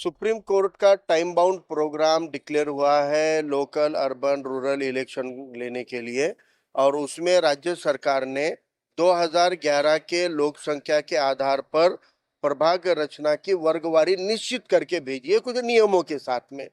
Supreme court का time bound programme declare हुआ है लोकल अर्बन रूरल इलेक्शन लेने के लिए। और उसमें राज्य सरकार ने 2011 के लोक संख्या के आधार पर प्रभाग रचना की वर्गवारी निश्चित करके भेजी है कुछ नियमों के साथ में।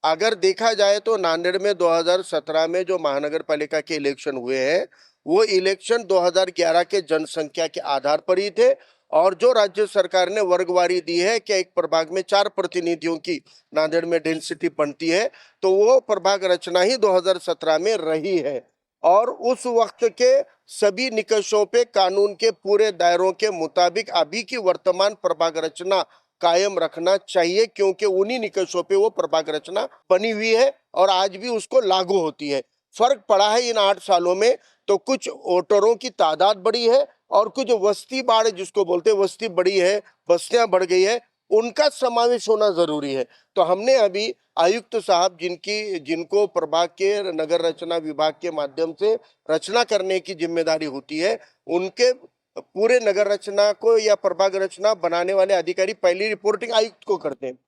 अगर देखा जाए तो नांदेड़ में 2017 में जो महानगर पालिका के इलेक्शन हुए हैं वो इलेक्शन 2011 के जनसंख्या के आधार पर ही थे। और जो राज्य सरकार ने वर्गवारी दी है कि एक प्रभाग में 4 प्रतिनिधियों की नांदेड़ में डेंसिटी बनती है, तो वो प्रभाग रचना ही 2017 में रही है। और उस वक्त के सभी निकषों पे कानून के पूरे दायरों के मुताबिक अभी की वर्तमान प्रभाग रचना कायम रखना चाहिए, क्योंकि उन्हीं निकषों पे वो प्रभाग रचना बनी हुई है और आज भी उसको लागू होती है। फर्क पड़ा है इन 8 सालों में, तो कुछ वोटरों की तादाद बढ़ी है और कुछ वस्ती बाढ़ जिसको बोलते हैं वस्ती बढ़ी है, बस्तियां बढ़ गई है, उनका समावेश होना जरूरी है। तो हमने अभी आयुक्त साहब जिनको प्रभाग के नगर रचना विभाग के माध्यम से रचना करने की जिम्मेदारी होती है, उनके पूरे नगर रचना को या प्रभाग रचना बनाने वाले अधिकारी पहली रिपोर्टिंग आयुक्त को करते हैं,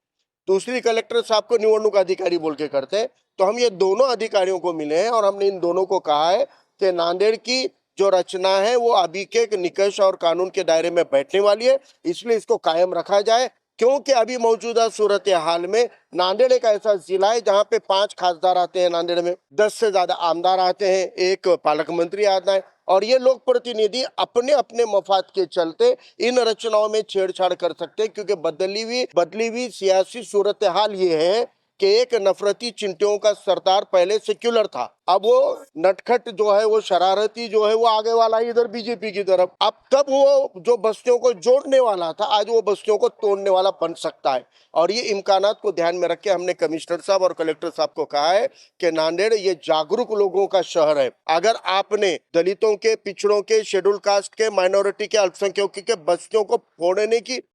दूसरी कलेक्टर साहब को निवडणूक अधिकारी बोल के करते हैं। तो हम ये दोनों अधिकारियों को मिले हैं और हमने इन दोनों को कहा है कि नांदेड़ की जो रचना है वो अभी के निकष और कानून के दायरे में बैठने वाली है, इसलिए इसको कायम रखा जाए। क्योंकि अभी मौजूदा सूरत हाल में नांदेड़ एक ऐसा जिला है जहां पे 5 खासदार आते हैं, नांदेड़ में 10 से ज्यादा आमदार आते हैं, एक पालक मंत्री आता है, और ये लोक प्रतिनिधि अपने अपने मफाद के चलते इन रचनाओं में छेड़छाड़ कर सकते हैं। क्योंकि बदली हुई सियासी सूरत हाल ये है कि एक नफरती चिंटियों का सरदार पहले सेक्युलर था, अब वो नटखट जो है, वो शरारती जो है, वो आगे वाला इधर बीजेपी की तरफ। अब तब वो जो बस्तियों को जोड़ने वाला था आज वो बस्तियों को तोड़ने वाला बन सकता है। और ये इम्कानात को ध्यान में रख के हमने कमिश्नर साहब और कलेक्टर साहब को कहा है कि नांदेड़ ये जागरूक लोगों का शहर है। अगर आपने दलितों के, पिछड़ों के, शेड्यूल कास्ट के, माइनॉरिटी के, अल्पसंख्यकों के बस्तियों को फोड़ने की